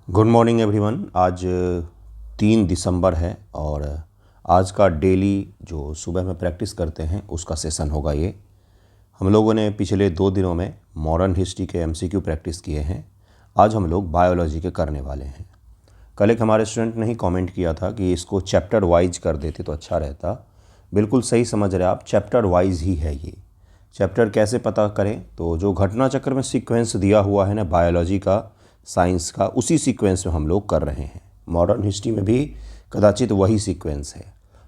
Good morning everyone. आज 3 दिसंबर है और आज का डेली जो सुबह में प्रैक्टिस करते हैं उसका सेशन होगा ये। हम लोगों ने पिछले 2 दिनों में मॉडर्न हिस्ट्री के एमसीक्यू प्रैक्टिस किए हैं। आज हम लोग बायोलॉजी के करने वाले हैं। कल एक हमारे स्टूडेंट ने ही कमेंट किया था कि इसको चैप्टर वाइज कर देते तो अच्छा रहता। बिल्कुल सही समझ रहे आप, चैप्टर वाइज ही है ये। चैप्टर कैसे पता करें, तो जो घटना चक्र में सीक्वेंस दिया हुआ है ना बायोलॉजी का, साइंस का, उसी सीक्वेंस में हम लोग कर रहे हैं। मॉडर्न हिस्ट्री में भी कदाचित वही सीक्वेंस है,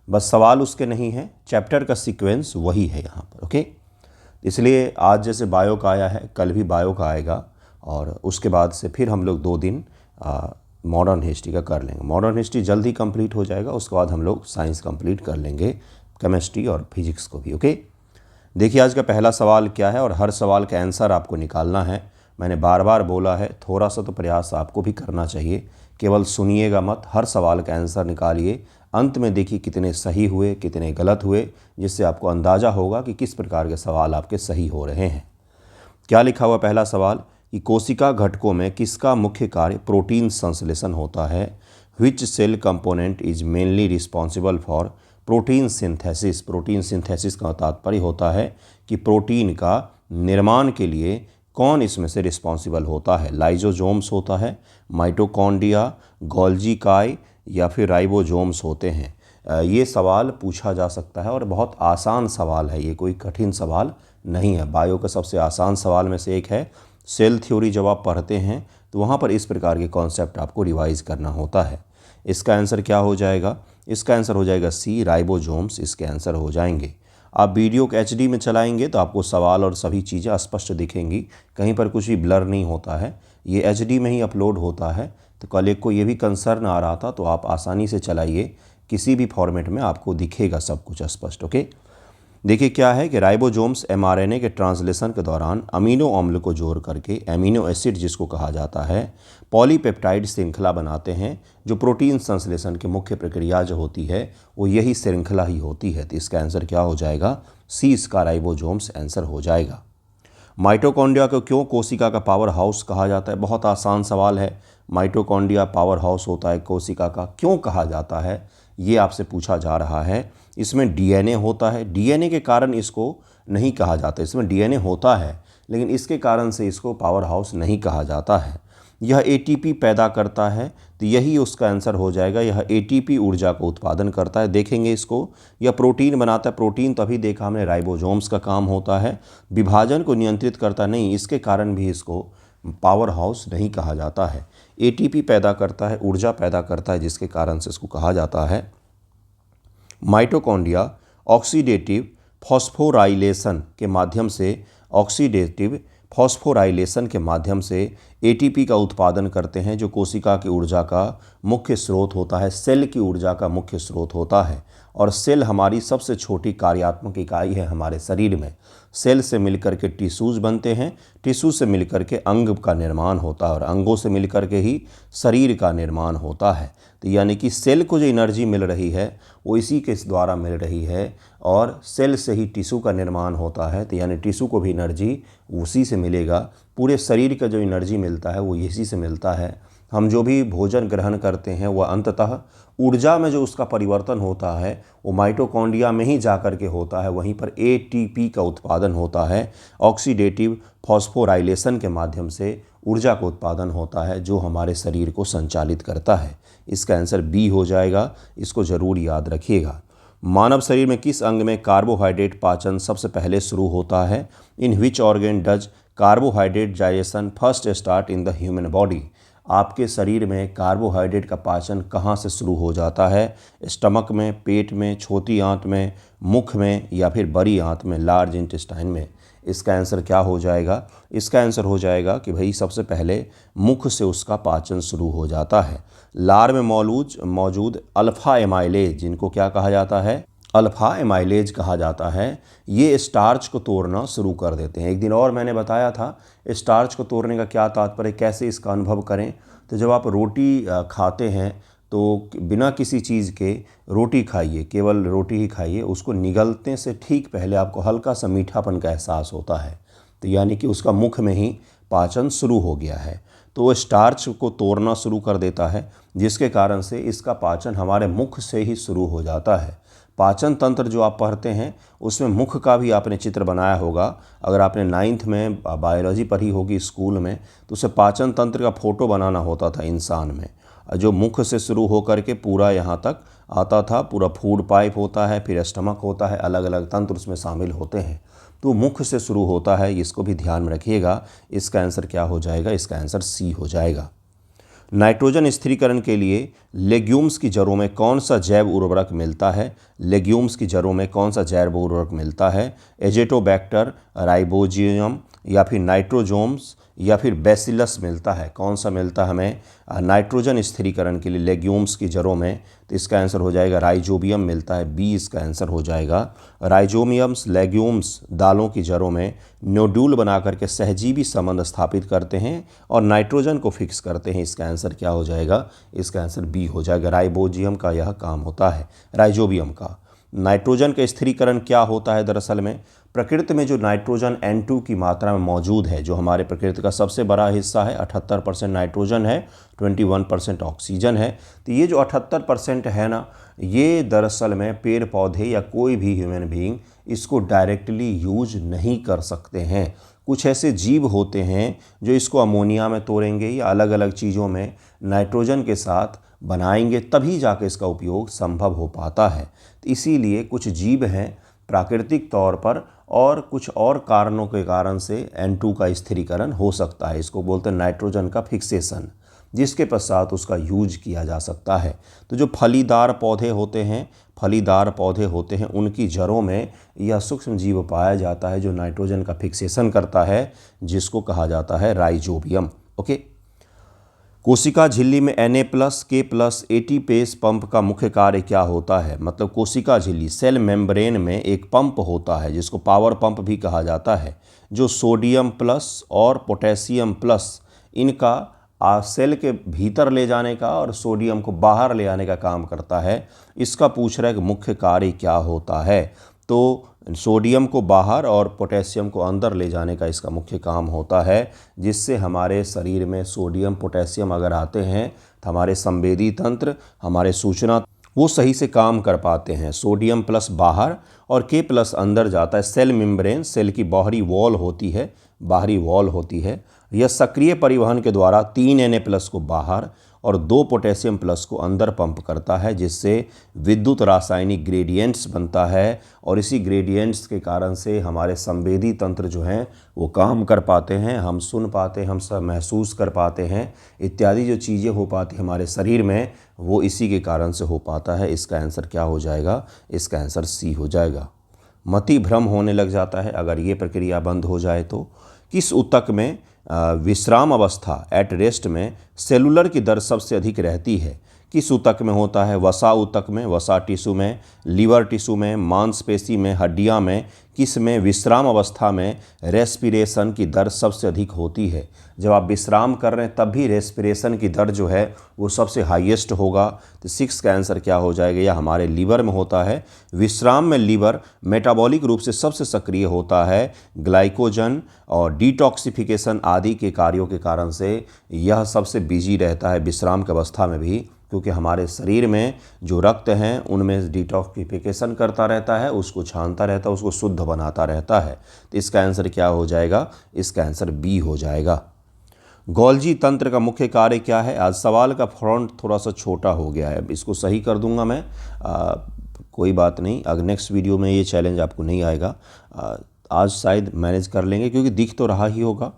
बस सवाल उसके नहीं है, चैप्टर का सीक्वेंस वही है यहाँ पर। ओके, इसलिए आज जैसे बायो का आया है, कल भी बायो का आएगा और उसके बाद से फिर हम लोग 2 दिन मॉडर्न हिस्ट्री का कर लेंगे। मॉडर्न हिस्ट्री जल्द ही कंप्लीट हो जाएगा, उसके बाद हम लोग साइंस कंप्लीट कर लेंगे, केमिस्ट्री और फिजिक्स को भी। ओके, देखिए आज का पहला सवाल क्या है और हर सवाल का आंसर आपको निकालना है। मैंने बार बार बोला है, थोड़ा सा तो प्रयास आपको भी करना चाहिए, केवल सुनिएगा मत, हर सवाल का आंसर निकालिए। अंत में देखिए कितने सही हुए कितने गलत हुए, जिससे आपको अंदाज़ा होगा कि किस प्रकार के सवाल आपके सही हो रहे हैं। क्या लिखा हुआ पहला सवाल कि कोशिका घटकों में किसका मुख्य कार्य प्रोटीन संश्लेषण होता है। Which cell component is mainly responsible for protein synthesis. Protein synthesis का तात्पर्य होता है कि प्रोटीन का निर्माण के लिए कौन इसमें से रिस्पॉन्सिबल होता है। लाइजोजोम्स होता है, माइटोकॉन्ड्रिया, गोल्जी काय या फिर राइबोजोम्स होते हैं। ये सवाल पूछा जा सकता है और बहुत आसान सवाल है, ये कोई कठिन सवाल नहीं है। बायो का सबसे आसान सवाल में से एक है। सेल थ्योरी जब आप पढ़ते हैं तो वहाँ पर इस प्रकार के कॉन्सेप्ट आपको रिवाइज करना होता है। इसका आंसर क्या हो जाएगा? इसका आंसर हो जाएगा सी, राइबोजोम्स इसके आंसर हो जाएंगे। आप वीडियो को एचडी में चलाएंगे तो आपको सवाल और सभी चीज़ें स्पष्ट दिखेंगी, कहीं पर कुछ भी ब्लर नहीं होता है। ये एचडी में ही अपलोड होता है, तो कल एक को ये भी कंसर्न आ रहा था, तो आप आसानी से चलाइए, किसी भी फॉर्मेट में आपको दिखेगा सब कुछ स्पष्ट। ओके, देखिए क्या है कि राइबोजोम्स एमआरएनए के ट्रांसलेशन के दौरान अमीनो अम्ल को जोड़ करके एमिनो एसिड जिसको कहा जाता है, पॉलीपेप्टाइड श्रृंखला बनाते हैं। जो प्रोटीन संश्लेषण की मुख्य प्रक्रिया जो होती है वो यही श्रृंखला ही होती है। तो इसका आंसर क्या हो जाएगा? सी, इसका राइबोजोम्स आंसर हो जाएगा। माइटोकॉन्ड्रिया को क्यों कोशिका का पावर हाउस कहा जाता है? बहुत आसान सवाल है। माइटोकॉन्ड्रिया पावर हाउस होता है कोशिका का, क्यों कहा जाता है ये आपसे पूछा जा रहा है। इसमें डीएनए होता है, डीएनए के कारण इसको नहीं कहा जाता। इसमें डीएनए होता है लेकिन इसके कारण से इसको पावर हाउस नहीं कहा जाता है। यह एटीपी पैदा करता है, तो यही उसका आंसर हो जाएगा। यह एटीपी ऊर्जा को उत्पादन करता है। देखेंगे इसको, यह प्रोटीन बनाता है। प्रोटीन तो अभी देखा हमने राइबोजोम्स का काम होता है, विभाजन को नियंत्रित करता नहीं, इसके कारण भी इसको पावर हाउस नहीं कहा जाता है। एटीपी पैदा करता है, ऊर्जा पैदा करता है, जिसके कारण से इसको कहा जाता है। माइटोकॉन्ड्रिया ऑक्सीडेटिव फॉस्फोराइलेशन के माध्यम से एटीपी का उत्पादन करते हैं, जो कोशिका की ऊर्जा का मुख्य स्रोत होता है, सेल की ऊर्जा का मुख्य स्रोत होता है। और सेल हमारी सबसे छोटी कार्यात्मक इकाई है हमारे शरीर में। सेल से मिलकर के टिश्यूज बनते हैं, टिश्यू से मिलकर के अंग का निर्माण होता है और अंगों से मिलकर के ही शरीर का निर्माण होता है। तो यानी कि सेल को जो एनर्जी मिल रही है वो इसी के द्वारा मिल रही है और सेल से ही टिश्यू का निर्माण होता है। तो यानी टिश्यू को भी एनर्जी उसी से मिलेगा। पूरे शरीर का जो एनर्जी मिलता है वो इसी से मिलता है। हम जो भी भोजन ग्रहण करते हैं वह अंततः ऊर्जा में जो उसका परिवर्तन होता है वो माइटोकॉन्ड्रिया में ही जाकर के होता है। वहीं पर एटीपी का उत्पादन होता है, ऑक्सीडेटिव फॉस्फोराइलेशन के माध्यम से ऊर्जा का उत्पादन होता है, जो हमारे शरीर को संचालित करता है। इसका आंसर बी हो जाएगा, इसको ज़रूर याद रखिएगा। मानव शरीर में किस अंग में कार्बोहाइड्रेट पाचन सबसे पहले शुरू होता है? In which organ does carbohydrate digestion first start in the human body. आपके शरीर में कार्बोहाइड्रेट का पाचन कहाँ से शुरू हो जाता है? स्टमक में, पेट में, छोटी आंत में, मुख में या फिर बड़ी आंत में, लार्ज इंटेस्टाइन में। इसका आंसर क्या हो जाएगा? इसका आंसर हो जाएगा कि भाई सबसे पहले मुख से उसका पाचन शुरू हो जाता है। लार में मौजूद अल्फ़ा एमाइलेज, जिनको क्या कहा जाता है? अल्फ़ा एमाइलेज कहा जाता है। ये स्टार्च को तोड़ना शुरू कर देते हैं। एक दिन और मैंने बताया था स्टार्च को तोड़ने का क्या तात्पर्य, कैसे इसका अनुभव करें। तो जब आप रोटी खाते हैं तो बिना किसी चीज़ के रोटी खाइए, केवल रोटी ही खाइए। उसको निगलने से ठीक पहले आपको हल्का सा मीठापन का एहसास होता है। तो यानी कि उसका मुख में ही पाचन शुरू हो गया है। तो वो स्टार्च को तोड़ना शुरू कर देता है, जिसके कारण से इसका पाचन हमारे मुख से ही शुरू हो जाता है। पाचन तंत्र जो आप पढ़ते हैं उसमें मुख का भी आपने चित्र बनाया होगा। अगर आपने 9th में बायोलॉजी पढ़ी होगी स्कूल में, तो उसे पाचन तंत्र का फोटो बनाना होता था इंसान में, जो मुख से शुरू होकर के पूरा यहाँ तक आता था। पूरा फूड पाइप होता है, फिर स्टमक होता है, अलग अलग तंत्र उसमें शामिल होते हैं। तो मुख से शुरू होता है, इसको भी ध्यान में रखिएगा। इसका आंसर क्या हो जाएगा? इसका आंसर सी हो जाएगा। नाइट्रोजन स्थिरीकरण के लिए लेग्यूम्स की जड़ों में कौन सा जैव उर्वरक मिलता है? लेग्यूम्स की जड़ों में कौन सा जैव उर्वरक मिलता है? एजेटोबैक्टर, राइबोजियम, या फिर नाइट्रोजोम्स, या फिर बैसिलस मिलता है? कौन सा मिलता है हमें नाइट्रोजन स्थिरीकरण के लिए लेग्यूम्स की जड़ों में? तो इसका आंसर हो जाएगा राइजोबियम मिलता है। बी इसका आंसर हो जाएगा। राइजोबियम्स लेग्यूम्स दालों की जड़ों में नोड्यूल बना करके सहजीवी संबंध स्थापित करते हैं और नाइट्रोजन को फिक्स करते हैं। इसका आंसर क्या हो जाएगा? इसका आंसर बी हो जाएगा। राइबोजियम का यह काम होता है, राइजोबियम का। नाइट्रोजन का स्थिरीकरण क्या होता है? दरअसल में प्रकृति में जो नाइट्रोजन N2 की मात्रा में मौजूद है, जो हमारे प्रकृति का सबसे बड़ा हिस्सा है, 78% नाइट्रोजन है, 21% ऑक्सीजन है। तो ये जो 78% है ना, ये दरअसल में पेड़ पौधे या कोई भी ह्यूमन बीइंग इसको डायरेक्टली यूज नहीं कर सकते हैं। कुछ ऐसे जीव होते हैं जो इसको अमोनिया में तोड़ेंगे या अलग अलग चीज़ों में नाइट्रोजन के साथ बनाएंगे, तभी जाके इसका उपयोग संभव हो पाता है। तो इसीलिए कुछ जीव हैं प्राकृतिक तौर पर और कुछ और कारणों के कारण से N2 का स्थिरीकरण हो सकता है। इसको बोलते हैं नाइट्रोजन का फिक्सेशन, जिसके पश्चात उसका यूज किया जा सकता है। तो जो फलीदार पौधे होते हैं उनकी जड़ों में यह सूक्ष्म जीव पाया जाता है जो नाइट्रोजन का फिक्सेशन करता है, जिसको कहा जाता है राइजोबियम। ओके। कोशिका झिल्ली में Na+, K+ एटीपेस पंप का मुख्य कार्य क्या होता है? मतलब कोशिका झिल्ली सेल मेम्ब्रेन में एक पंप होता है जिसको पावर पंप भी कहा जाता है, जो सोडियम प्लस और पोटेशियम प्लस इनका सेल के भीतर ले जाने का और सोडियम को बाहर ले आने का काम करता है। इसका पूछ रहा है कि मुख्य कार्य क्या होता है? तो सोडियम को बाहर और पोटेशियम को अंदर ले जाने का इसका मुख्य काम होता है, जिससे हमारे शरीर में सोडियम पोटेशियम अगर आते हैं तो हमारे संवेदी तंत्र, हमारे सूचना, वो सही से काम कर पाते हैं। सोडियम प्लस बाहर और K+ अंदर जाता है। सेल मेम्ब्रेन सेल की बाहरी वॉल होती है। यह सक्रिय परिवहन के द्वारा 3 Na+ को बाहर और 2 पोटेशियम प्लस को अंदर पंप करता है, जिससे विद्युत रासायनिक ग्रेडियंट्स बनता है और इसी ग्रेडियंट्स के कारण से हमारे संवेदी तंत्र जो हैं वो काम कर पाते हैं, हम सुन पाते हैं, हम सब महसूस कर पाते हैं, इत्यादि जो चीज़ें हो पाती हमारे शरीर में, वो इसी के कारण से हो पाता है। इसका आंसर क्या हो जाएगा? इसका आंसर सी हो जाएगा। मति भ्रम होने लग जाता है अगर ये प्रक्रिया बंद हो जाए तो। किस ऊतक में विश्राम अवस्था एट रेस्ट में सेलुलर की दर सबसे अधिक रहती है? किस ऊतक में होता है? वसा ऊतक में, वसा टिश्यू में, लीवर टिश्यू में, मांसपेशी में, हड्डियां में, किस में विश्राम अवस्था में रेस्पिरेशन की दर सबसे अधिक होती है? जब आप विश्राम कर रहे हैं तब भी रेस्पिरेशन की दर जो है वो सबसे हाईएस्ट होगा। तो 6 का आंसर क्या हो जाएगा? यह हमारे लीवर में होता है। विश्राम में लीवर मेटाबॉलिक रूप से सबसे सक्रिय होता है। ग्लाइकोजन और डिटॉक्सिफिकेशन आदि के कार्यों के कारण से यह सबसे बिजी रहता है विश्राम की अवस्था में भी, क्योंकि हमारे शरीर में जो रक्त हैं उनमें डिटॉक्सिफिकेशन करता रहता है, उसको छानता रहता है, उसको शुद्ध बनाता रहता है। तो इसका आंसर क्या हो जाएगा? इसका आंसर बी हो जाएगा। गोल्जी तंत्र का मुख्य कार्य क्या है? आज सवाल का फ्रंट थोड़ा सा छोटा हो गया है, इसको सही कर दूंगा मैं। कोई बात नहीं, अगर नेक्स्ट वीडियो में ये चैलेंज आपको नहीं आएगा। आज शायद मैनेज कर लेंगे क्योंकि दिख तो रहा ही होगा।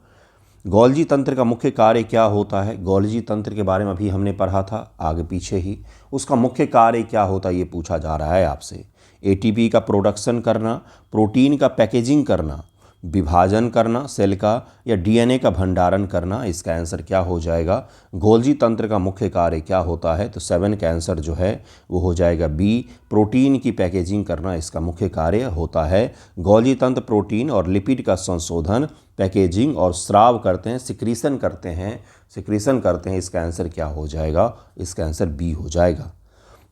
गोल्जी तंत्र का मुख्य कार्य क्या होता है? गोल्जी तंत्र के बारे में अभी हमने पढ़ा था आगे पीछे ही। उसका मुख्य कार्य क्या होता है ये पूछा जा रहा है आपसे। एटीपी का प्रोडक्शन करना, प्रोटीन का पैकेजिंग करना, विभाजन करना सेल का, या डीएनए का भंडारण करना? इसका आंसर क्या हो जाएगा? गोल्जी तंत्र का मुख्य कार्य क्या होता है? तो 7 का आंसर जो है वो हो जाएगा बी, प्रोटीन की पैकेजिंग करना इसका मुख्य कार्य होता है। गोल्जी तंत्र प्रोटीन और लिपिड का संशोधन, पैकेजिंग और स्राव करते हैं, सिक्रीशन करते हैं। इसका आंसर क्या हो जाएगा? इसका आंसर बी हो जाएगा।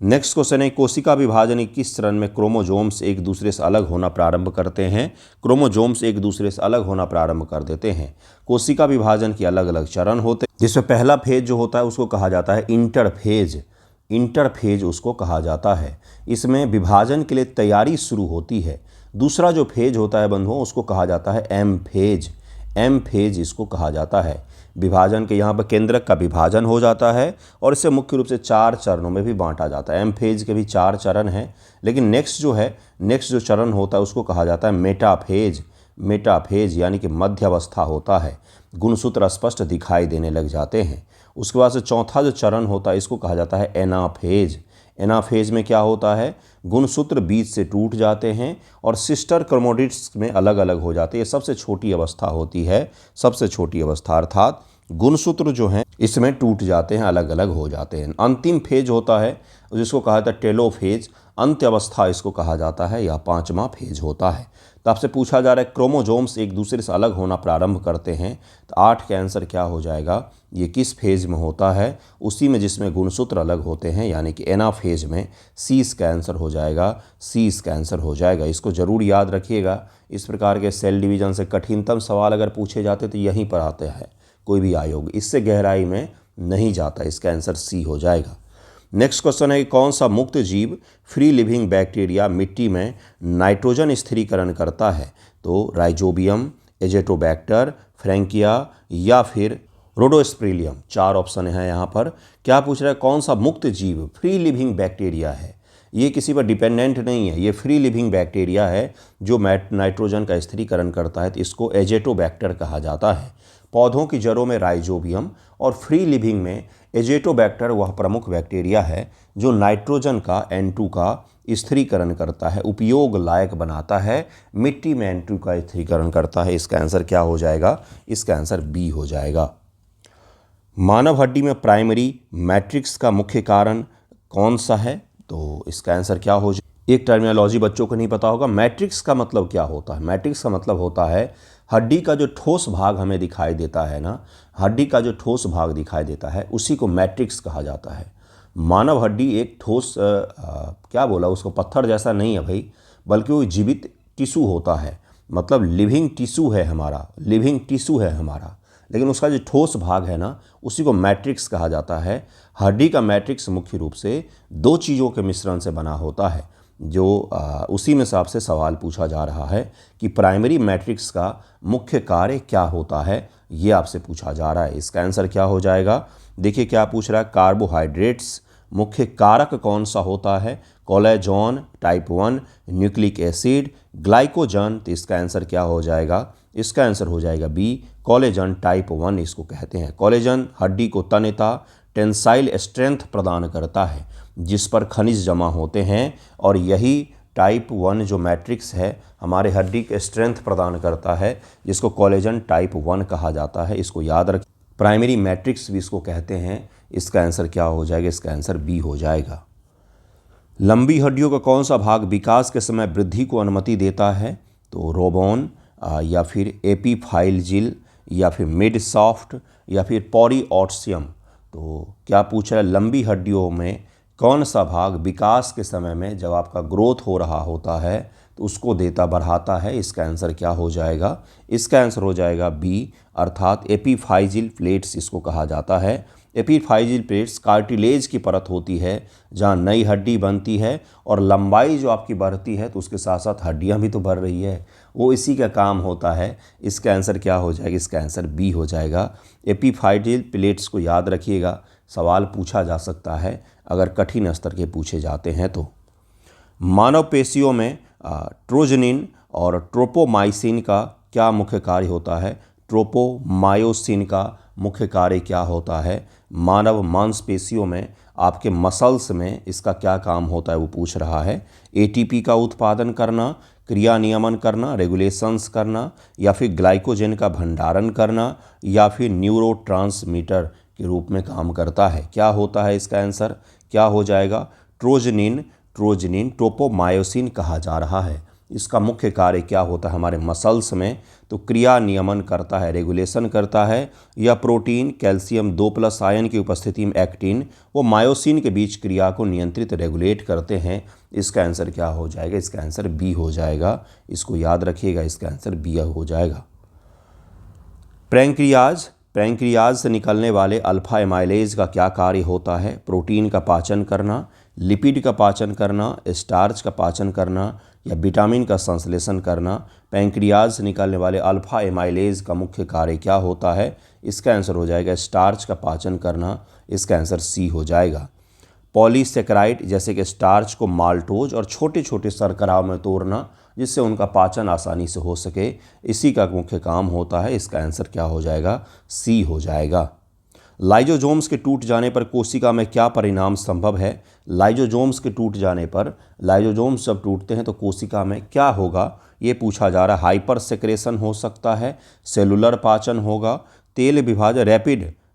नेक्स्ट क्वेश्चन है, कोशिका विभाजन की किस चरण में क्रोमोजोम्स एक दूसरे से अलग होना प्रारंभ करते हैं? क्रोमोजोम्स एक दूसरे से अलग होना प्रारंभ कर देते हैं। कोशिका विभाजन के अलग अलग चरण होते हैं, जिसमें पहला फेज जो होता है उसको कहा जाता है इंटरफेज। इंटरफेज उसको कहा जाता है। इसमें विभाजन के लिए तैयारी शुरू होती है। दूसरा जो फेज होता है बंधुओं, उसको कहा जाता है एम फेज। एम फेज इसको कहा जाता है। विभाजन के यहाँ पर केंद्रक का विभाजन हो जाता है और इसे मुख्य रूप से 4 चरणों में भी बांटा जाता है। एम फेज के भी 4 चरण हैं, लेकिन नेक्स्ट जो चरण होता है उसको कहा जाता है मेटाफेज। मेटाफेज यानी कि मध्य अवस्था होता है। गुणसूत्र स्पष्ट दिखाई देने लग जाते हैं। उसके बाद से चौथा जो चरण होता है इसको कहा जाता है एनाफेज। एनाफेज में क्या होता है, गुणसूत्र बीच से टूट जाते हैं और सिस्टर क्रोमैटिड्स में अलग अलग हो जाते हैं। ये सबसे छोटी अवस्था होती है। सबसे छोटी अवस्था अर्थात गुणसूत्र जो हैं इसमें टूट जाते हैं, अलग अलग हो जाते हैं। अंतिम फेज होता है जिसको कहा जाता है टेलोफेज। अंत्य अवस्था इसको कहा जाता है, या 5वां फेज होता है। तो आपसे पूछा जा रहा है क्रोमोजोम्स एक दूसरे से अलग होना प्रारंभ करते हैं, तो 8 का आंसर क्या हो जाएगा? ये किस फेज में होता है? उसी में जिसमें गुणसूत्र अलग होते हैं, यानी कि एनाफेज में। सी इसका आंसर हो जाएगा। सी इसका आंसर हो जाएगा। इसको ज़रूर याद रखिएगा। इस प्रकार के सेल डिवीज़न से कठिनतम सवाल अगर पूछे जाते तो यहीं पर आते हैं कोई भी आयोग, इससे गहराई में नहीं जाता। इसका आंसर सी हो जाएगा। नेक्स्ट क्वेश्चन है कि कौन सा मुक्त जीव फ्री लिविंग बैक्टीरिया मिट्टी में नाइट्रोजन स्थिरीकरण करता है? तो राइजोबियम, एजेटोबैक्टर, फ्रैंकिया या फिर रोडोस्पेरियम। 4 ऑप्शन हैं यहाँ पर। क्या पूछ रहा है, कौन सा मुक्त जीव फ्री लिविंग बैक्टीरिया है? ये किसी पर डिपेंडेंट नहीं है, ये फ्री लिविंग बैक्टीरिया है जो नाइट्रोजन का स्थिरीकरण करता है, तो इसको एजेटोबैक्टर कहा जाता है। पौधों की जड़ों में राइजोबियम और फ्री लिविंग में एजेटोबैक्टर वह प्रमुख बैक्टीरिया है जो नाइट्रोजन का N2 का स्थिरीकरण करता है, उपयोग लायक बनाता है। मिट्टी में N2 का स्थिरीकरण करता है। इसका आंसर क्या हो जाएगा? इसका आंसर बी हो जाएगा। मानव हड्डी में प्राइमरी मैट्रिक्स का मुख्य कारण कौन सा है? तो इसका आंसर क्या हो जाएगा? एक टर्मिनोलॉजी बच्चों को नहीं पता होगा। मैट्रिक्स का मतलब क्या होता है? मैट्रिक्स का मतलब होता है हड्डी का जो ठोस भाग हमें दिखाई देता है ना, हड्डी का जो ठोस भाग दिखाई देता है उसी को मैट्रिक्स कहा जाता है। मानव हड्डी एक ठोस क्या बोला उसको, पत्थर जैसा नहीं है भाई, बल्कि वो जीवित टिश्यू होता है। मतलब लिविंग टिश्यू है हमारा, लिविंग टिश्यू है हमारा, लेकिन उसका जो ठोस भाग है ना उसी को मैट्रिक्स कहा जाता है। हड्डी का मैट्रिक्स मुख्य रूप से 2 चीज़ों के मिश्रण से बना होता है। जो उसी में से आपसे सवाल पूछा जा रहा है कि प्राइमरी मैट्रिक्स का मुख्य कार्य क्या होता है, ये आपसे पूछा जा रहा है। इसका आंसर क्या हो जाएगा? देखिए क्या पूछ रहा है, कार्बोहाइड्रेट्स मुख्य कारक कौन सा होता है? Collagen type 1, nucleic acid, glycogen. तो इसका आंसर क्या हो जाएगा? इसका आंसर हो जाएगा बी, कोलेजन टाइप 1 इसको कहते हैं। कोलेजन हड्डी को तन्यता, टेंसाइल स्ट्रेंथ प्रदान करता है जिस पर खनिज जमा होते हैं, और यही टाइप 1 जो मैट्रिक्स है हमारे हड्डी के स्ट्रेंथ प्रदान करता है, जिसको कोलेजन टाइप 1 कहा जाता है। इसको याद रखें। प्राइमरी मैट्रिक्स भी इसको कहते हैं। इसका आंसर क्या हो जाएगा? इसका आंसर बी हो जाएगा। लंबी हड्डियों का कौन सा भाग विकास के समय वृद्धि को अनुमति देता है? तो रोबोन या फिर एपीफाइलजिल या फिर मिड सॉफ्ट या फिर पॉरीऑट्सियम। तो क्या पूछ रहा है, लंबी हड्डियों में कौन सा भाग विकास के समय में जब आपका ग्रोथ हो रहा होता है तो उसको देता बढ़ाता है? इसका आंसर क्या हो जाएगा? इसका आंसर हो जाएगा बी, अर्थात एपीफाइजिल प्लेट्स इसको कहा जाता है। एपीफाइजिल प्लेट्स कार्टिलेज की परत होती है जहाँ नई हड्डी बनती है, और लंबाई जो आपकी बढ़ती है तो उसके साथ साथ हड्डियाँ भी तो बढ़ रही है, वो इसी का काम होता है। इसका आंसर क्या हो जाएगा? इसका आंसर बी हो जाएगा। एपीफाइजिल प्लेट्स को याद रखिएगा, सवाल पूछा जा सकता है अगर कठिन स्तर के पूछे जाते हैं तो। मानव पेशियों में ट्रोजनिन और ट्रोपोमाइसिन का क्या मुख्य कार्य होता है? ट्रोपोमायोसिन का मुख्य कार्य क्या होता है? मानव मांसपेशियों में आपके मसल्स में इसका क्या काम होता है वो पूछ रहा है। एटीपी का उत्पादन करना, क्रिया नियमन करना, रेगुलेशंस करना, या फिर ग्लाइकोजन का भंडारण करना, या फिर न्यूरोट्रांसमीटर के रूप में काम करता है। क्या होता है? इसका आंसर क्या हो जाएगा? ट्रोजनिन ट्रोपोमायोसिन कहा जा रहा है। इसका मुख्य कार्य क्या होता है हमारे मसल्स में, तो क्रिया नियमन करता है, रेगुलेशन करता है। यह प्रोटीन कैल्शियम 2+ आयन की उपस्थिति में एक्टिन वो मायोसिन के बीच क्रिया को नियंत्रित रेगुलेट करते हैं। इसका आंसर क्या हो जाएगा? इसका आंसर बी हो जाएगा। इसको याद रखिएगा, इसका आंसर बी हो जाएगा। पैंक्रियाज से निकलने वाले अल्फा एमाइलेज का क्या कार्य होता है? प्रोटीन का पाचन करना, लिपिड का पाचन करना, स्टार्च का पाचन करना या विटामिन का संश्लेषण करना। पैंक्रियाज से निकलने वाले अल्फा एमाइलेज का मुख्य कार्य क्या होता है? इसका आंसर हो जाएगा स्टार्च का पाचन करना। इसका आंसर सी हो जाएगा। पॉलीसेकेराइड जैसे कि स्टार्च को माल्टोज और छोटे छोटे शर्कराओं में तोड़ना जिससे उनका पाचन आसानी से हो सके, इसी का मुख्य काम होता है। इसका आंसर क्या हो जाएगा? सी हो जाएगा। लाइजोजोम्स के टूट जाने पर कोशिका में क्या परिणाम संभव है? लाइजोजोम्स के टूट जाने पर, लाइजोजोम्स जब टूटते हैं तो कोशिका में क्या होगा ये पूछा जा रहा है। हाइपर सेक्रेशन हो सकता है, सेलुलर पाचन होगा, तेल विभाजन,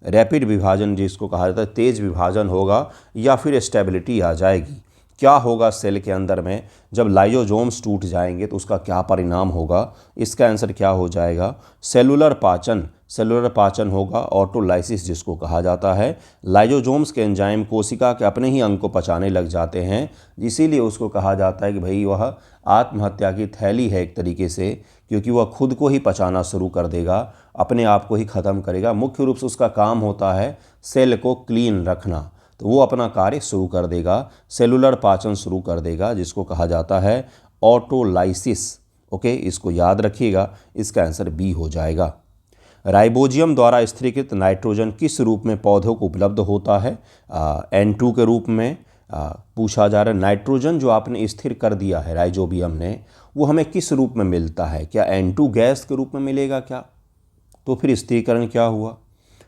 रैपिड विभाजन जिसको कहा जाता है, तेज विभाजन होगा, या फिर स्टेबिलिटी आ जाएगी। क्या होगा सेल के अंदर में जब लाइजोजोम्स टूट जाएंगे तो उसका क्या परिणाम होगा? इसका आंसर क्या हो जाएगा? सेलुलर पाचन होगा, ऑटोलाइसिस जिसको कहा जाता है। लाइजोजोम्स के एंजाइम कोशिका के अपने ही अंग को पचाने लग जाते हैं, इसीलिए उसको कहा जाता है कि भाई वह आत्महत्या की थैली है एक तरीके से, क्योंकि वह खुद को ही पचाना शुरू कर देगा, अपने आप को ही ख़त्म करेगा। मुख्य रूप से उसका काम होता है सेल को क्लीन रखना, तो वो अपना कार्य शुरू कर देगा, सेलुलर पाचन शुरू कर देगा जिसको कहा जाता है ऑटोलाइसिस। ओके, इसको याद रखिएगा। इसका आंसर बी हो जाएगा। राइबोजियम द्वारा स्थिरीकृत नाइट्रोजन किस रूप में पौधों को उपलब्ध होता है? N2 के रूप में पूछा जा रहा है। नाइट्रोजन जो आपने स्थिर कर दिया है राइजोबियम ने, वो हमें किस रूप में मिलता है? क्या N2 गैस के रूप में मिलेगा क्या? तो फिर स्थिरीकरण क्या हुआ?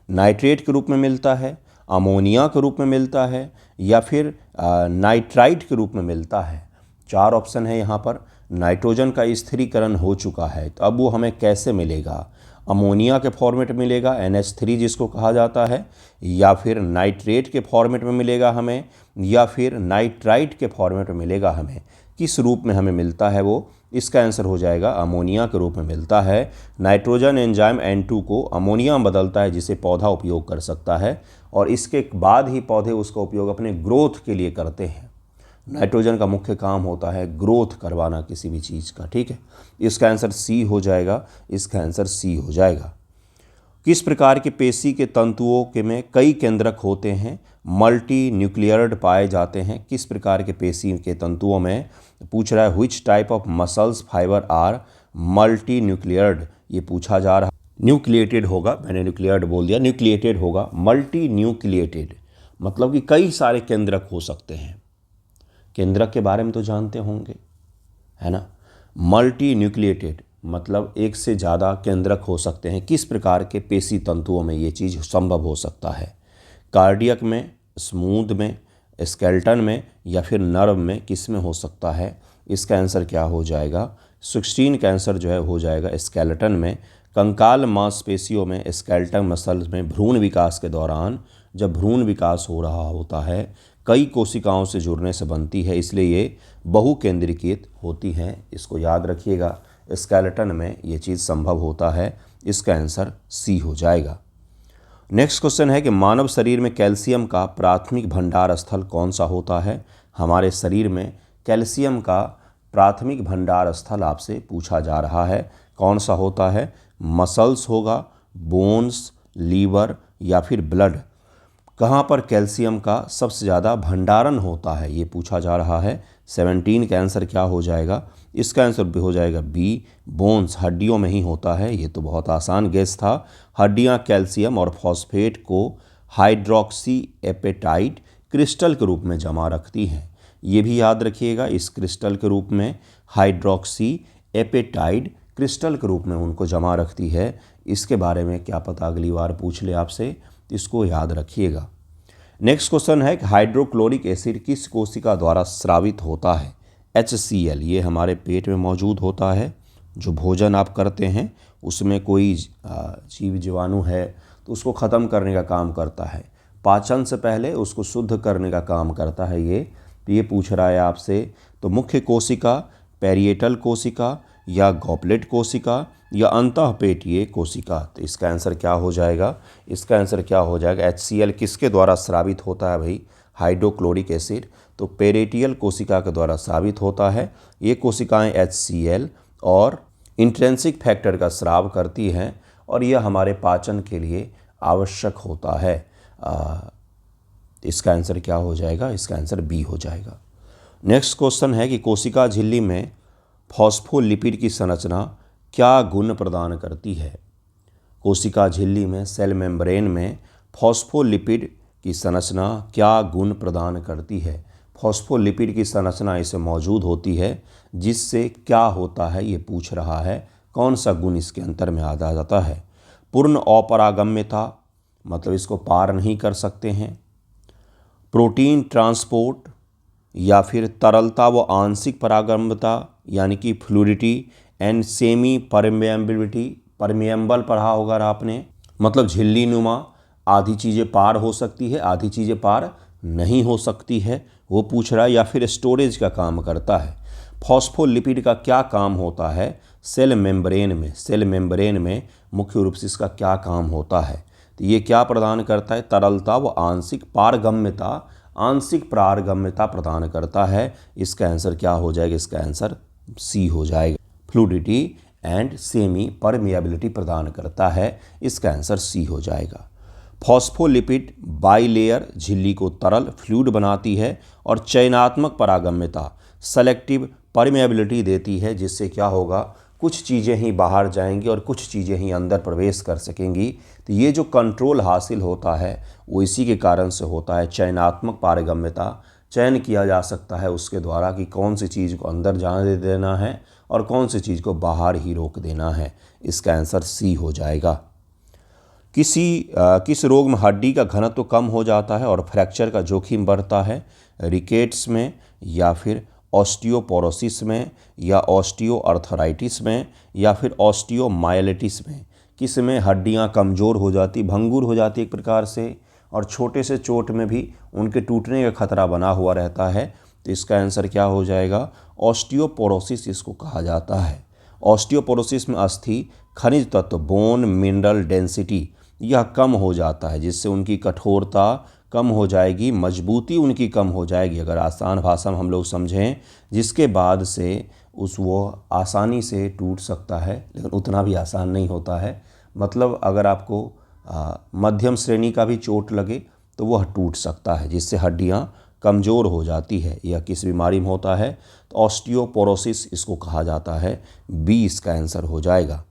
नाइट्रेट के रूप में मिलता है, अमोनिया के रूप में मिलता है, या फिर नाइट्राइट के रूप में मिलता है? 4 ऑप्शन है यहाँ पर। नाइट्रोजन का स्थिरीकरण हो चुका है, तो अब वो हमें कैसे मिलेगा? अमोनिया के फॉर्मेट में मिलेगा, NH3 जिसको कहा जाता है, या फिर नाइट्रेट के फॉर्मेट में मिलेगा हमें, या फिर नाइट्राइट के फॉर्मेट में मिलेगा हमें? किस रूप में हमें मिलता है वो? इसका आंसर हो जाएगा अमोनिया के रूप में मिलता है। नाइट्रोजन एंजाइम N2 को अमोनिया में बदलता है जिसे पौधा उपयोग कर सकता है, और इसके बाद ही पौधे उसका उपयोग अपने ग्रोथ के लिए करते हैं। नाइट्रोजन का मुख्य काम होता है ग्रोथ करवाना किसी भी चीज़ का, ठीक है। इसका आंसर सी हो जाएगा। इसका आंसर सी हो जाएगा। किस प्रकार के पेशी के तंतुओं के में कई केंद्रक होते हैं? मल्टी न्यूक्लियर्ड पाए जाते हैं। किस प्रकार के पेशी के तंतुओं में पूछ रहा है? Which type of muscles fibre are multi nucleated, ये पूछा जा रहा है। न्यूक्लिएटेड होगा, मैंने न्यूक्लियर्ड बोल दिया, न्यूक्लिएटेड होगा। मल्टी न्यूक्लिएटेड मतलब कि कई सारे केंद्रक हो सकते हैं। केंद्रक के बारे में तो जानते होंगे, है ना। मल्टी न्यूक्लिएटेड मतलब एक से ज़्यादा केंद्रक हो सकते हैं। किस प्रकार के पेशी तंतुओं में ये चीज़ संभव हो सकता है? कार्डियक में, स्मूथ में, स्केलेटन में, या फिर नर्व में, किस में हो सकता है? इसका आंसर क्या हो जाएगा? 16 का आंसर जो है हो जाएगा स्केलेटन में। कंकाल मांसपेशियों में, स्केलेटन मसल्स में भ्रूण विकास के दौरान, जब भ्रूण विकास हो रहा होता है, कई कोशिकाओं से जुड़ने से बनती है, इसलिए ये बहुकेंद्रीकृत होती हैं। इसको याद रखिएगा, स्केलेटन में ये चीज़ संभव होता है। इसका आंसर सी हो जाएगा। नेक्स्ट क्वेश्चन है कि मानव शरीर में कैल्शियम का प्राथमिक भंडार स्थल कौन सा होता है? हमारे शरीर में कैल्शियम का प्राथमिक भंडार स्थल आपसे पूछा जा रहा है, कौन सा होता है? मसल्स होगा, बोन्स, लीवर, या फिर ब्लड? कहाँ पर कैल्शियम का सबसे ज़्यादा भंडारण होता है ये पूछा जा रहा है। 17 का आंसर क्या हो जाएगा? इसका आंसर भी हो जाएगा बी, बोन्स, हड्डियों में ही होता है। ये तो बहुत आसान गेस था। हड्डियाँ कैल्शियम और फॉस्फेट को हाइड्रोक्सी एपेटाइट क्रिस्टल के रूप में जमा रखती हैं। ये भी याद रखिएगा, इस क्रिस्टल के रूप में हाइड्रोक्सी एपेटाइट क्रिस्टल के रूप में उनको जमा रखती है। इसके बारे में क्या पता अगली बार पूछ ले आपसे, इसको याद रखिएगा। नेक्स्ट क्वेश्चन है कि हाइड्रोक्लोरिक एसिड किस कोशिका द्वारा स्रावित होता है? HCl ये हमारे पेट में मौजूद होता है। जो भोजन आप करते हैं उसमें कोई जीव जीवाणु है तो उसको ख़त्म करने का काम करता है, पाचन से पहले उसको शुद्ध करने का काम करता है। ये पूछ रहा है आपसे। तो मुख्य कोशिका पैरिएटल कोशिका या गॉबलेट कोशिका या अंतःपेटीय कोशिका। तो इसका आंसर क्या हो जाएगा? इसका आंसर क्या हो जाएगा? HCl किसके द्वारा स्रावित होता है भाई? Hydrochloric acid. तो पेरिएटल कोशिका के द्वारा स्रावित होता है। ये कोशिकाएं HCl और इंट्रिंसिक फैक्टर का स्राव करती हैं और यह हमारे पाचन के लिए आवश्यक होता है। इसका आंसर क्या हो जाएगा? इसका आंसर बी हो जाएगा। नेक्स्ट क्वेश्चन है कि कोशिका झिल्ली में फॉस्फोलिपिड की संरचना क्या गुण प्रदान करती है? कोशिका झिल्ली में सेल मेम्ब्रेन में फॉस्फोलिपिड की संरचना क्या गुण प्रदान करती है? फॉस्फोलिपिड की संरचना इसे मौजूद होती है, जिससे क्या होता है ये पूछ रहा है। कौन सा गुण इसके अंतर में आ जाता है? पूर्ण अपरागम्यता, मतलब इसको पार नहीं कर सकते हैं। प्रोटीन ट्रांसपोर्ट, या फिर तरलता व आंशिक परागम्यता यानी कि fluidity and semi permeability. Permeable पढ़ा होगा आपने, मतलब झिल्ली नुमा, आधी चीज़ें पार हो सकती है, आधी चीज़ें पार नहीं हो सकती है, वो पूछ रहा है। या फिर स्टोरेज का काम करता है। फॉस्फोलिपिड का क्या काम होता है सेल मेम्ब्रेन में? सेल मेम्ब्रेन में मुख्य रूप से इसका क्या काम होता है? तो ये क्या प्रदान करता है? तरलता व आंशिक पारगम्यता, आंशिक पारगम्यता प्रदान करता है। इसका आंसर क्या हो जाएगा? इसका आंसर सी हो जाएगा। फ्लूइडिटी एंड सेमी परमेबिलिटी प्रदान करता है। इसका आंसर सी हो जाएगा। फॉस्फोलिपिड बाइलेयर झिल्ली को तरल फ्लूइड बनाती है और चयनात्मक परागम्यता सेलेक्टिव परमेबिलिटी देती है, जिससे क्या होगा? कुछ चीज़ें ही बाहर जाएंगी और कुछ चीज़ें ही अंदर प्रवेश कर सकेंगी। तो ये जो कंट्रोल हासिल होता है वो इसी के कारण से होता है। चयनात्मक पारगम्यता, चयन किया जा सकता है उसके द्वारा कि कौन सी चीज़ को अंदर जाने देना है और कौन सी चीज़ को बाहर ही रोक देना है। इसका आंसर सी हो जाएगा। किस रोग में हड्डी का घनत्व कम हो जाता है और फ्रैक्चर का जोखिम बढ़ता है? रिकेट्स में, या फिर ऑस्टियोपोरोसिस में, या ऑस्टियोआर्थराइटिस में, या फिर ऑस्टियोमाइलिटिस में? किस में हड्डियां कमज़ोर हो जाती, भंगुर हो जाती एक प्रकार से, और छोटे से चोट में भी उनके टूटने का खतरा बना हुआ रहता है? तो इसका आंसर क्या हो जाएगा? ऑस्टियोपोरोसिस इसको कहा जाता है। ऑस्टियोपोरोसिस में अस्थि खनिज तत्व बोन मिनरल डेंसिटी यह कम हो जाता है, जिससे उनकी कठोरता कम हो जाएगी, मजबूती उनकी कम हो जाएगी, अगर आसान भाषा में हम लोग समझें, जिसके बाद से वो आसानी से टूट सकता है, लेकिन उतना भी आसान नहीं होता है। मतलब अगर आपको मध्यम श्रेणी का भी चोट लगे तो वह टूट सकता है, जिससे हड्डियां कमज़ोर हो जाती है। यह किस बीमारी में होता है? तो ऑस्टियोपोरोसिस इसको कहा जाता है। बी इसका आंसर हो जाएगा।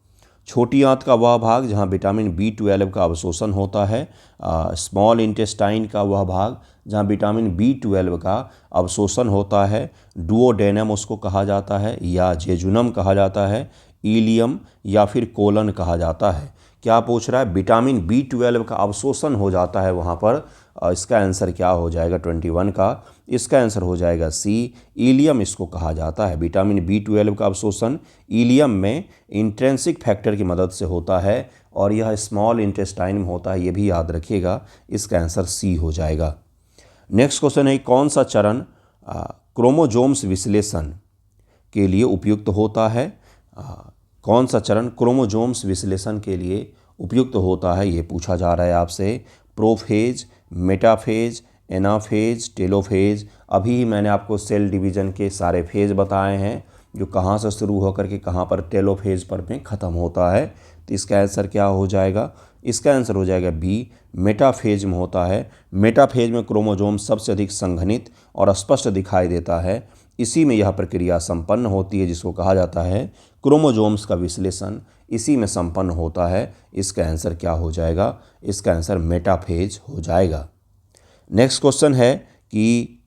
छोटी आंत का वह भाग जहां विटामिन B12 का अवशोषण होता है, स्मॉल इंटेस्टाइन का वह भाग जहां विटामिन B12 का अवशोषण होता है, डुओडेनम उसको कहा जाता है, या जेजुनम कहा जाता है, इलियम या फिर कोलन कहा जाता है। क्या पूछ रहा है? विटामिन B12 का अवशोषण हो जाता है वहाँ पर। इसका आंसर क्या हो जाएगा? 21 का। इसका आंसर हो जाएगा सी, इलियम इसको कहा जाता है। विटामिन B12 का अवशोषण इलियम में इंट्रिंसिक फैक्टर की मदद से होता है और यह स्मॉल इंटेस्टाइन में होता है, ये भी याद रखिएगा। इसका आंसर सी हो जाएगा। नेक्स्ट क्वेश्चन है, कौन सा चरण क्रोमोजोम्स विश्लेषण के लिए उपयुक्त होता है? कौन सा चरण क्रोमोजोम्स विश्लेषण के लिए उपयुक्त होता है, ये पूछा जा रहा है आपसे। Prophase, metaphase, anaphase, telophase. अभी मैंने आपको सेल डिवीज़न के सारे फेज बताए हैं, जो कहाँ से शुरू होकर के कहाँ पर टेलोफेज पर में ख़त्म होता है। तो इसका आंसर क्या हो जाएगा? इसका आंसर हो जाएगा बी, मेटाफेज में होता है। मेटाफेज में क्रोमोजोम सबसे अधिक संघनित और स्पष्ट दिखाई देता है। इसी में यह प्रक्रिया संपन्न होती है, जिसको कहा जाता है क्रोमोजोम्स का विश्लेषण इसी में संपन्न होता है। इसका आंसर क्या हो जाएगा? इसका आंसर मेटाफेज हो जाएगा। नेक्स्ट क्वेश्चन है कि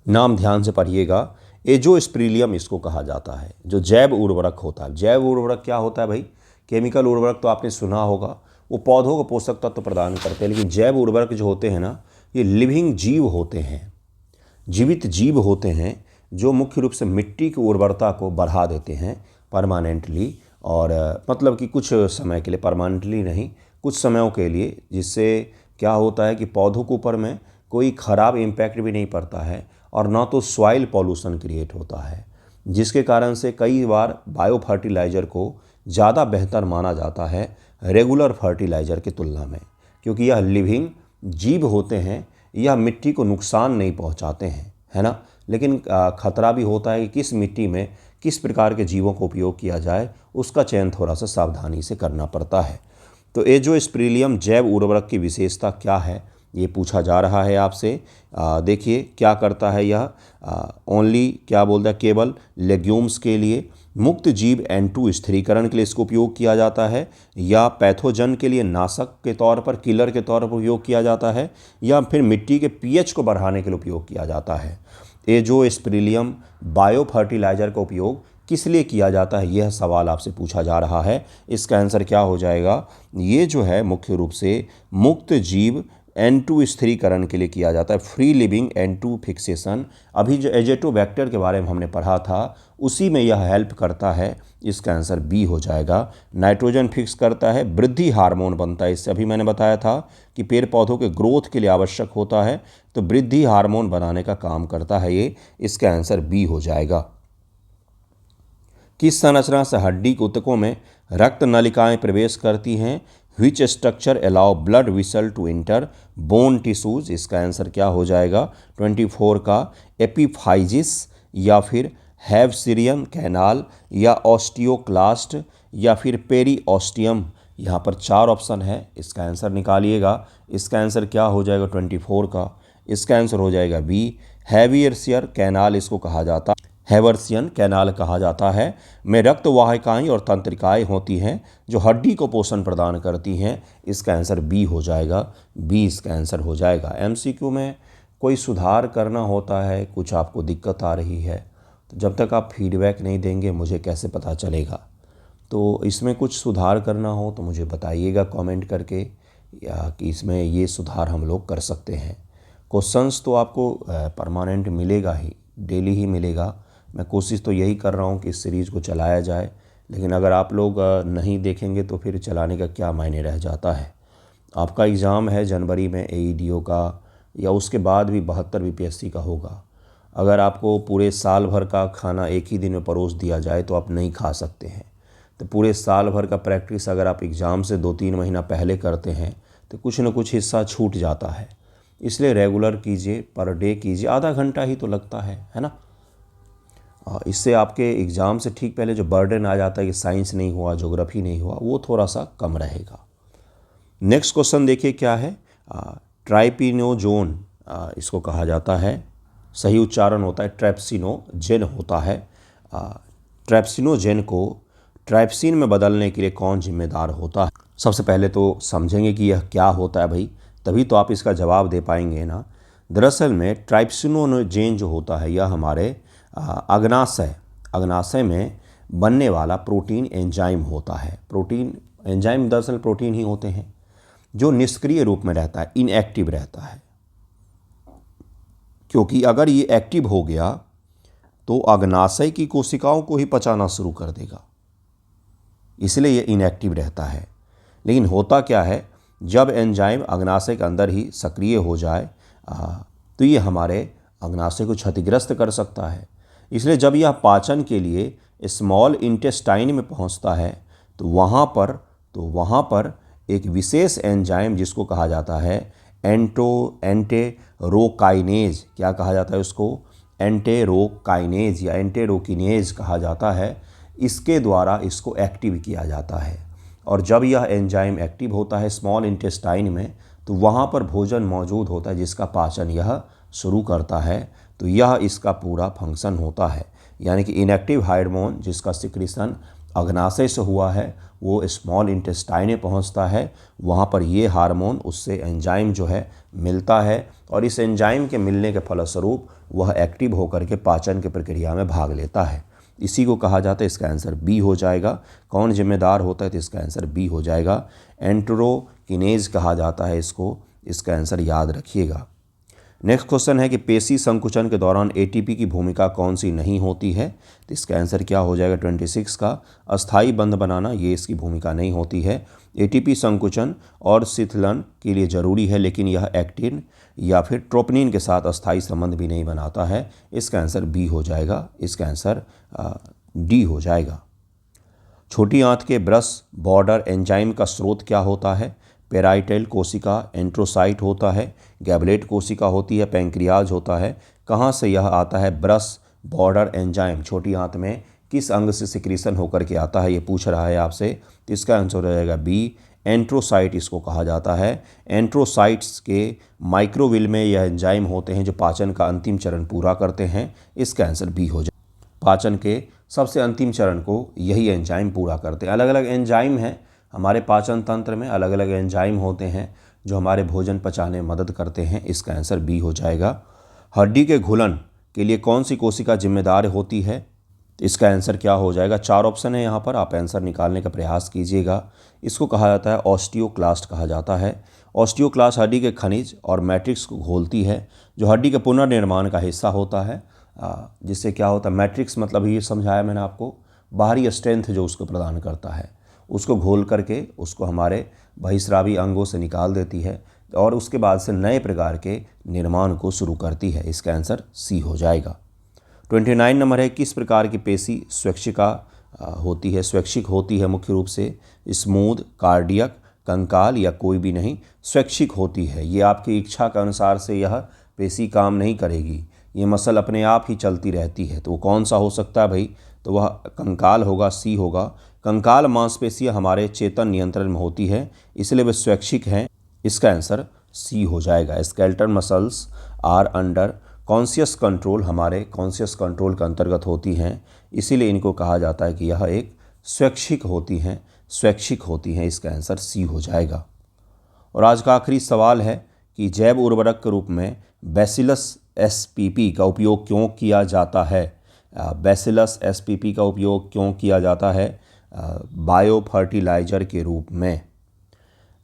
नाम ध्यान से पढ़िएगा। एजोस्पिरिलियम इसको कहा जाता है, जो जैव उर्वरक होता है। जैव उर्वरक क्या होता है भाई? केमिकल उर्वरक तो आपने सुना होगा, वो पौधों को पोषक तत्व प्रदान करते हैं, लेकिन जैव उर्वरक जो होते हैं ना, ये लिविंग जीव होते हैं, जीवित जीव होते हैं, जो मुख्य रूप से मिट्टी की उर्वरता को बढ़ा देते हैं परमानेंटली, और मतलब कि कुछ समय के लिए, परमानेंटली नहीं, कुछ समयों के लिए, जिससे क्या होता है कि पौधों के ऊपर में कोई ख़राब इम्पैक्ट भी नहीं पड़ता है और ना तो सॉइल पॉल्यूशन क्रिएट होता है। जिसके कारण से कई बार बायो फर्टिलाइज़र को ज़्यादा बेहतर माना जाता है रेगुलर फर्टिलाइज़र की तुलना में, क्योंकि यह लिविंग जीव होते हैं, यह मिट्टी को नुकसान नहीं पहुंचाते हैं, है ना। लेकिन खतरा भी होता है कि किस मिट्टी में किस प्रकार के जीवों को उपयोग किया जाए, उसका चयन थोड़ा सा सावधानी से करना पड़ता है। तो एजोस्पेरिलियम जैव उर्वरक की विशेषता क्या है, ये पूछा जा रहा है आपसे। देखिए क्या करता है यह, ओनली क्या बोलता है, केवल लेग्यूम्स के लिए, मुक्त जीव N2 स्थिरीकरण के लिए इसको उपयोग किया जाता है, या पैथोजन के लिए नाशक के तौर पर, किलर के तौर पर उपयोग किया जाता है, या फिर मिट्टी के पीएच को बढ़ाने के लिए उपयोग किया जाता है। एजोस्पेरिलियम बायो फर्टिलाइज़र का उपयोग किस लिए किया जाता है, यह सवाल आपसे पूछा जा रहा है। इसका आंसर क्या हो जाएगा, ये जो है मुख्य रूप से मुक्त जीव N2 स्थिरीकरण के लिए किया जाता है, फ्री लिविंग N2 फिक्सेशन। अभी जो एजेटोबैक्टर के बारे में हमने पढ़ा था उसी में यह हेल्प करता है। इसका आंसर बी हो जाएगा। नाइट्रोजन फिक्स करता है, वृद्धि हार्मोन बनता है, इससे अभी मैंने बताया था कि पेड़ पौधों के ग्रोथ के लिए आवश्यक होता है, तो वृद्धि हार्मोन बनाने का काम करता है ये। इसका आंसर बी हो जाएगा। किस संरचना से हड्डी के ऊतकों में रक्त नलिकाएं प्रवेश करती हैं, which structure allow blood vessel to enter bone tissues. इसका आंसर क्या हो जाएगा 24 का, एपिफाइजिस, या फिर हैवसिरियन कैनाल, या ऑस्टियोक्लास्ट, या फिर पेरीऑस्टियम। यहाँ पर 4 ऑप्शन है, इसका आंसर निकालिएगा। इसका आंसर क्या हो जाएगा 24 का, इसका आंसर हो जाएगा बी, हैवियर्सियर कैनाल इसको कहा जाता है, हैवर्सियन कैनाल कहा जाता है। में रक्त वाहिकाएँ और तंत्रिकाएँ होती हैं जो हड्डी को पोषण प्रदान करती हैं। इसका आंसर बी हो जाएगा, बी इसका आंसर हो जाएगा। एमसीक्यू में कोई सुधार करना होता है, कुछ आपको दिक्कत आ रही है, तो जब तक आप फीडबैक नहीं देंगे मुझे कैसे पता चलेगा। तो इसमें कुछ सुधार करना हो तो मुझे बताइएगा कमेंट करके, या कि इसमें ये सुधार हम लोग कर सकते हैं। क्वेश्चंस तो आपको परमानेंट मिलेगा ही, डेली ही मिलेगा। मैं कोशिश तो यही कर रहा हूँ कि इस सीरीज़ को चलाया जाए, लेकिन अगर आप लोग नहीं देखेंगे तो फिर चलाने का क्या मायने रह जाता है। आपका एग्ज़ाम है जनवरी में AEDO का, या उसके बाद भी 72 BPSC का होगा। अगर आपको पूरे साल भर का खाना एक ही दिन में परोस दिया जाए तो आप नहीं खा सकते हैं। तो पूरे साल भर का प्रैक्टिस अगर आप एग्ज़ाम से 2-3 महीना पहले करते हैं तो कुछ न कुछ हिस्सा छूट जाता है। इसलिए रेगुलर कीजिए, पर डे कीजिए, आधा घंटा ही तो लगता है ना। इससे आपके एग्ज़ाम से ठीक पहले जो बर्डन आ जाता है कि साइंस नहीं हुआ, ज्योग्राफी नहीं हुआ, वो थोड़ा सा कम रहेगा। नेक्स्ट क्वेश्चन देखिए क्या है, ट्राइपिनोजोन इसको कहा जाता है, सही उच्चारण होता है ट्रैप्सिनोजेन होता है। ट्रैप्सिनोजेन को ट्राइप्सिन में बदलने के लिए कौन जिम्मेदार होता है। सबसे पहले तो समझेंगे कि यह क्या होता है भाई, तभी तो आप इसका जवाब दे पाएंगे ना। दरअसल में ट्राइप्सिनोजेन जो होता है यह हमारे अग्नाशय में बनने वाला प्रोटीन एंजाइम होता है। प्रोटीन एंजाइम दरअसल प्रोटीन ही होते हैं जो निष्क्रिय रूप में रहता है, इनएक्टिव रहता है, क्योंकि अगर ये एक्टिव हो गया तो अग्नाशय की कोशिकाओं को ही पचाना शुरू कर देगा, इसलिए ये इनएक्टिव रहता है। लेकिन होता क्या है, जब एंजाइम अग्नाशय के अंदर ही सक्रिय हो जाए तो ये हमारे अग्नाशय को क्षतिग्रस्त कर सकता है। इसलिए जब यह पाचन के लिए स्मॉल इंटेस्टाइन में पहुंचता है तो वहाँ पर एक विशेष एंजाइम जिसको कहा जाता है एंटेरोकाइनेज, क्या कहा जाता है उसको, एंटेरोकाइनेज या एंटेरोकिनेज कहा जाता है, इसके द्वारा इसको एक्टिव किया जाता है। और जब यह एंजाइम एक्टिव होता है स्मॉल इंटेस्टाइन में तो वहाँ पर भोजन मौजूद होता है जिसका पाचन यह शुरू करता है। तो यह इसका पूरा फंक्शन होता है, यानी कि इनएक्टिव हार्मोन जिसका सिक्रीशन अग्नाशय से हुआ है वो स्मॉल इंटेस्टाइन में पहुंचता है, वहाँ पर ये हार्मोन उससे एंजाइम जो है मिलता है, और इस एंजाइम के मिलने के फलस्वरूप वह एक्टिव होकर के पाचन की प्रक्रिया में भाग लेता है। इसी को कहा जाता है, इसका आंसर बी हो जाएगा। कौन जिम्मेदार होता है तो इसका आंसर बी हो जाएगा, एंटेरोकिनेज कहा जाता है इसको, इसका आंसर याद रखिएगा। नेक्स्ट क्वेश्चन है कि पेशी संकुचन के दौरान ATP की भूमिका कौन सी नहीं होती है, तो इसका आंसर क्या हो जाएगा 26 का, अस्थायी बंध बनाना, ये इसकी भूमिका नहीं होती है। ATP संकुचन और शीतलन के लिए ज़रूरी है, लेकिन यह एक्टिन या फिर ट्रोपोनिन के साथ अस्थायी संबंध भी नहीं बनाता है। इसका आंसर बी हो जाएगा, इसका आंसर डी हो जाएगा। छोटी आंत के ब्रश बॉर्डर एंजाइम का स्रोत क्या होता है? पेराइटल कोशिका, एंट्रोसाइट होता है, गैबलेट कोशिका होती है, पैंक्रियाज होता है। कहाँ से यह आता है ब्रश बॉर्डर एंजाइम? छोटी आंत में किस अंग से सिक्रीशन होकर के आता है, ये पूछ रहा है आपसे। तो इसका आंसर हो जाएगा बी, एंट्रोसाइट इसको कहा जाता है। एंट्रोसाइट्स के माइक्रोविल में यह एंजाइम होते हैं जो पाचन का अंतिम चरण पूरा करते हैं। इसका आंसर बी हो जाए। पाचन के सबसे अंतिम चरण को यही एंजाइम पूरा करते हैं। अलग अलग एंजाइम हैं हमारे पाचन तंत्र में, अलग अलग एंजाइम होते हैं जो हमारे भोजन पचाने में मदद करते हैं। इसका आंसर बी हो जाएगा। हड्डी के घुलन के लिए कौन सी कोशिका जिम्मेदार होती है? इसका आंसर क्या हो जाएगा? 4 ऑप्शन है यहाँ पर, आप आंसर निकालने का प्रयास कीजिएगा। इसको कहा जाता है ऑस्टियोक्लास्ट कहा जाता है। ऑस्टियोक्लास्ट हड्डी के खनिज और मैट्रिक्स को घोलती है, जो हड्डी के पुनर्निर्माण का हिस्सा होता है। जिससे क्या होता है, मैट्रिक्स मतलब ये समझाया मैंने आपको, बाहरी स्ट्रेंथ जो उसको प्रदान करता है, उसको घोल करके उसको हमारे बहिस्रावी अंगों से निकाल देती है और उसके बाद से नए प्रकार के निर्माण को शुरू करती है। इसका आंसर सी हो जाएगा। 29 नंबर है, किस प्रकार की पेशी स्वैच्छिका होती है? स्वैच्छिक होती है मुख्य रूप से स्मूथ, कार्डियक, कंकाल या कोई भी नहीं। स्वैच्छिक होती है, ये आपकी इच्छा के अनुसार से यह पेशी काम नहीं करेगी, ये मसल अपने आप ही चलती रहती है। तो वो कौन सा हो सकता है भाई? तो वह कंकाल होगा, सी होगा। कंकाल मांसपेशियाँ हमारे चेतन नियंत्रण में होती है, इसलिए वे स्वैच्छिक हैं। इसका आंसर सी हो जाएगा। Skeletal muscles are under conscious control, हमारे कॉन्शियस कंट्रोल के अंतर्गत होती हैं, इसीलिए इनको कहा जाता है कि यह एक स्वैच्छिक होती हैं, स्वैच्छिक होती हैं। इसका आंसर सी हो जाएगा। और आज का आखिरी सवाल है कि जैव उर्वरक के रूप में बैसिलस एसपीपी का उपयोग क्यों किया जाता है? बैसिलस एसपीपी का उपयोग क्यों किया जाता है बायो फर्टिलाइजर के रूप में?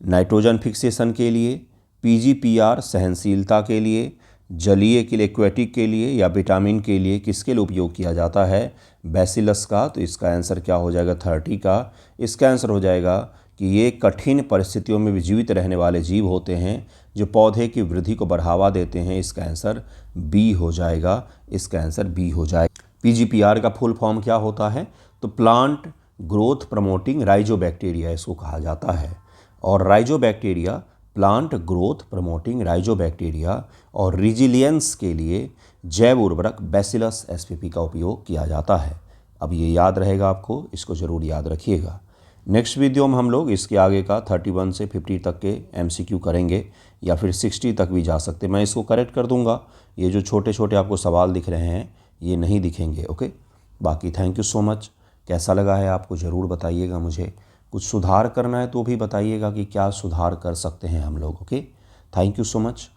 नाइट्रोजन फिक्सेशन के लिए, पीजीपीआर सहनशीलता के लिए, जलीय के लिए, एक्वेटिक के लिए या विटामिन के लिए, किसके लिए उपयोग किया जाता है बैसिलस का? तो इसका आंसर क्या हो जाएगा? 30 का। इसका आंसर हो जाएगा कि ये कठिन परिस्थितियों में भी जीवित रहने वाले जीव होते हैं जो पौधे की वृद्धि को बढ़ावा देते हैं। इसका आंसर बी हो जाएगा, इसका आंसर बी हो जाएगा। पीजीपीआर का फुल फॉर्म क्या होता है? तो प्लांट ग्रोथ प्रमोटिंग राइजोबैक्टीरिया इसको कहा जाता है। और rhizobacteria, plant growth promoting rhizobacteria और रिजिलियंस के लिए जैव उर्वरक बैसिलस एसपीपी का उपयोग किया जाता है। अब ये याद रहेगा आपको, इसको ज़रूर याद रखिएगा। नेक्स्ट वीडियो में हम लोग इसके आगे का 31 से 50 तक के एमसीक्यू करेंगे या फिर 60 तक भी जा सकते। मैं इसको करेक्ट कर दूंगा, ये जो छोटे छोटे आपको सवाल दिख रहे हैं ये नहीं दिखेंगे। ओके, बाकी थैंक यू सो मच। कैसा लगा है आपको ज़रूर बताइएगा मुझे। कुछ सुधार करना है तो भी बताइएगा कि क्या सुधार कर सकते हैं हम लोग। Okay, thank you so much.